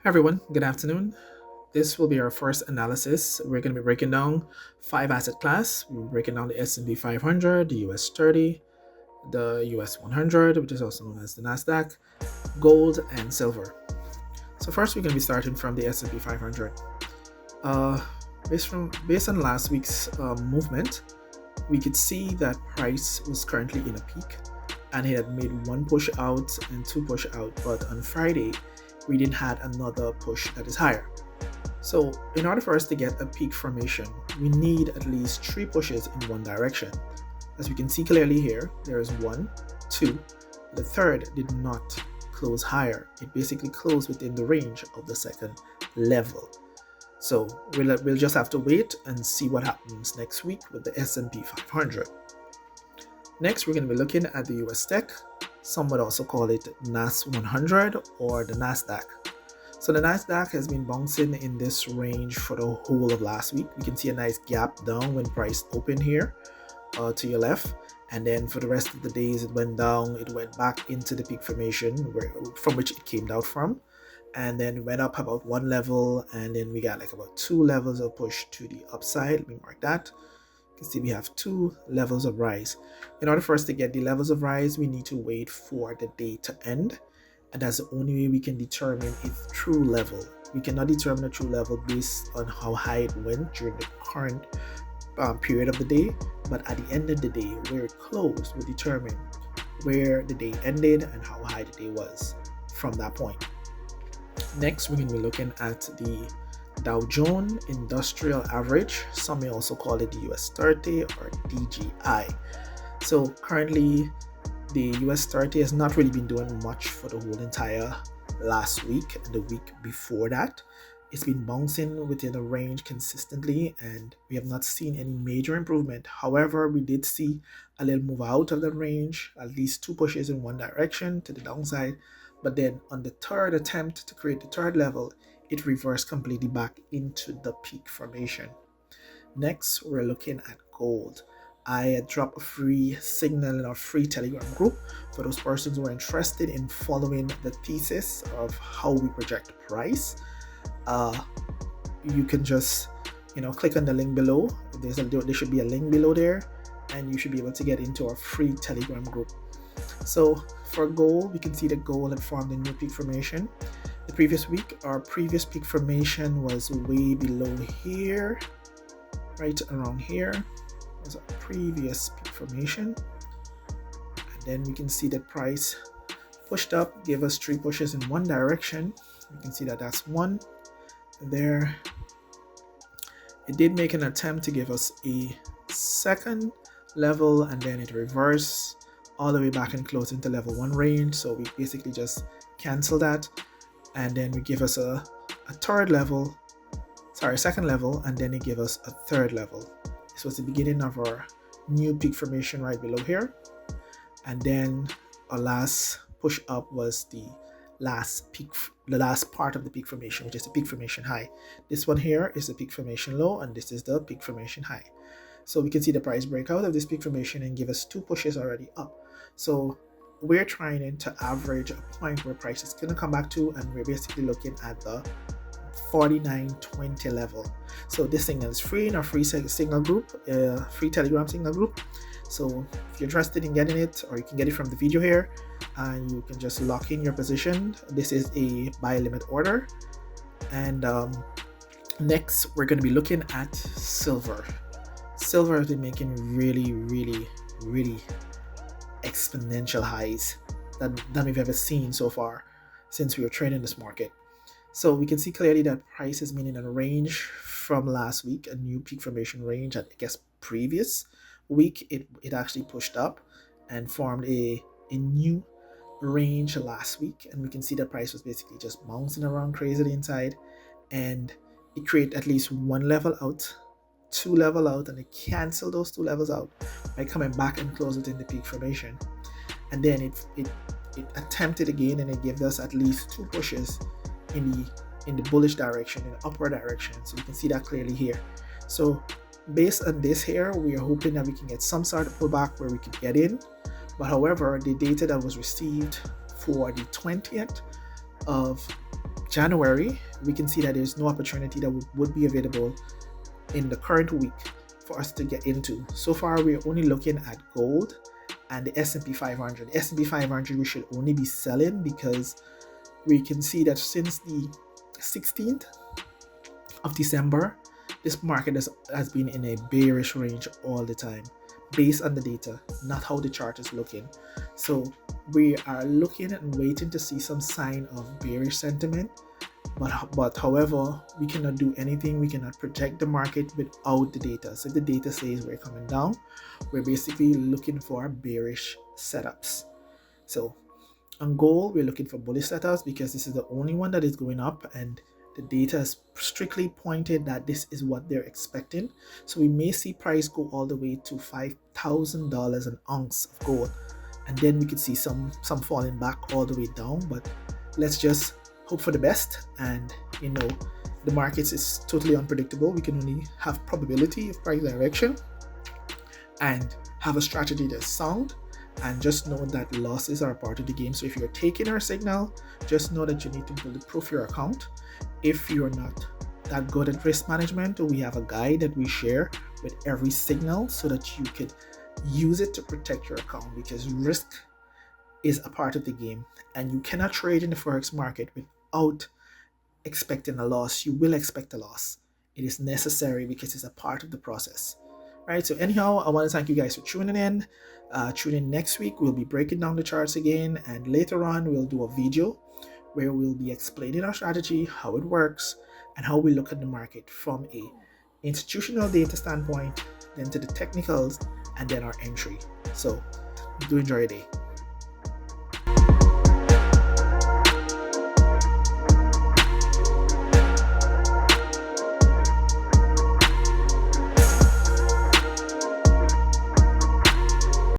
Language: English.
Everyone, good afternoon. This will be our first analysis. We're going to be breaking down five asset class. We're breaking down the S&P 500, the US 30, the US 100, which is also known as the NASDAQ, gold, and silver. So first, we're going to be starting from the S&P 500. Uh, based on last week's movement, we could see that price was currently in a peak, and it had made one push out and two push out. But on Friday, we didn't had another push that is higher. So in order for us to get a peak formation, we need at least three pushes in one direction. As we can see clearly here, there is one, two. The third did not close higher. It basically closed within the range of the second level. So we'll just have to wait and see what happens next week with the S&P 500. Next, we're going to be looking at the US tech. Some would also call it NAS 100 or the NASDAQ. So the NASDAQ has been bouncing in this range for the whole of last week. We can see a nice gap down when price opened here to your left. And then for the rest of the days, it went down. It went back into the peak formation from which it came out from. And then went up about one level. And then we got like about two levels of push to the upside. Let me mark that. You can see we have two levels of rise. In order for us to get the levels of rise, we need to wait for the day to end. And that's the only way we can determine its true level. We cannot determine a true level based on how high it went during the current period of the day. But at the end of the day, where it closed will determine where the day ended and how high the day was from that point. Next, we're going to be looking at the Dow Jones Industrial Average. Some may also call it the US 30 or DJI. So currently, the US 30 has not really been doing much for the whole entire last week and the week before that. It's been bouncing within a range consistently, and we have not seen any major improvement. However, we did see a little move out of the range, at least two pushes in one direction to the downside. But then on the third attempt to create the third level, it reversed completely back into the peak formation. Next, we're looking at gold. I had dropped a free signal in our free Telegram group for those persons who are interested in following the thesis of how we project price. You can just click on the link below. There should be a link below there, and you should be able to get into our free Telegram group. So for gold, we can see that gold had formed a new peak formation. The previous week, our previous peak formation was way below here, right around here was our previous peak formation. And then we can see that price pushed up, gave us three pushes in one direction. You can see that that's one there. It did make an attempt to give us a second level, and then it reversed all the way back and closed into level 1 range. So we basically just cancel that, and then we give us a second level, and then it gave us a third level. This was the beginning of our new peak formation right below here, and then our last push up was the last part of the peak formation, which is the peak formation high. This one here is the peak formation low, and this is the peak formation high. So we can see the price break out of this peak formation and give us two pushes already up. So we're trying to average a point where price is going to come back to, and we're basically looking at the 49.20 level. So this signal is free in our free signal group, free Telegram signal group. So if you're interested in getting it, or you can get it from the video here, and you can just lock in your position. This is a buy limit order. And next, we're going to be looking at silver. Silver has been making really exponential highs than we've ever seen so far since we were trading this market. So we can see clearly that price has been in a range from last week, a new peak formation range. I guess previous week it actually pushed up and formed a new range last week, and we can see that price was basically just bouncing around crazily inside, and it created at least one level out, two level out, and it canceled those two levels out by coming back and close within the peak formation. And then it attempted again, and it gave us at least two pushes in the bullish direction, in the upward direction. So you can see that clearly here. So based on this here, we are hoping that we can get some sort of pullback where we can get in. But however, the data that was received for the 20th of January, we can see that there's no opportunity that would be available in the current week for us to get into. So far, we're only looking at gold and the S&P 500. The S&P 500 we should only be selling because we can see that since the 16th of December, this market has been in a bearish range all the time based on the data, not how the chart is looking. So we are looking and waiting to see some sign of bearish sentiment. But however, we cannot do anything. We cannot project the market without the data. So if the data says we're coming down, we're basically looking for bearish setups. So on gold, we're looking for bullish setups because this is the only one that is going up, and the data is strictly pointed that this is what they're expecting. So we may see price go all the way to $5,000 an ounce of gold, and then we could see some falling back all the way down. But let's just hope for the best. And the markets is totally unpredictable. We can only have probability of price direction and have a strategy that's sound, and just know that losses are a part of the game. So if you're taking our signal, just know that you need to bulletproof your account. If you're not that good at risk management, we have a guide that we share with every signal so that you could use it to protect your account, because risk is a part of the game, and you cannot trade in the forex market without expecting a loss. You will expect a loss. It is necessary because it's a part of the process. Right, so anyhow, I want to thank you guys for tuning in. Tune in next week. We'll be breaking down the charts again, and later on we'll do a video where we'll be explaining our strategy, how it works, and how we look at the market from a institutional data standpoint, then to the technicals, and then our entry. So do enjoy your day.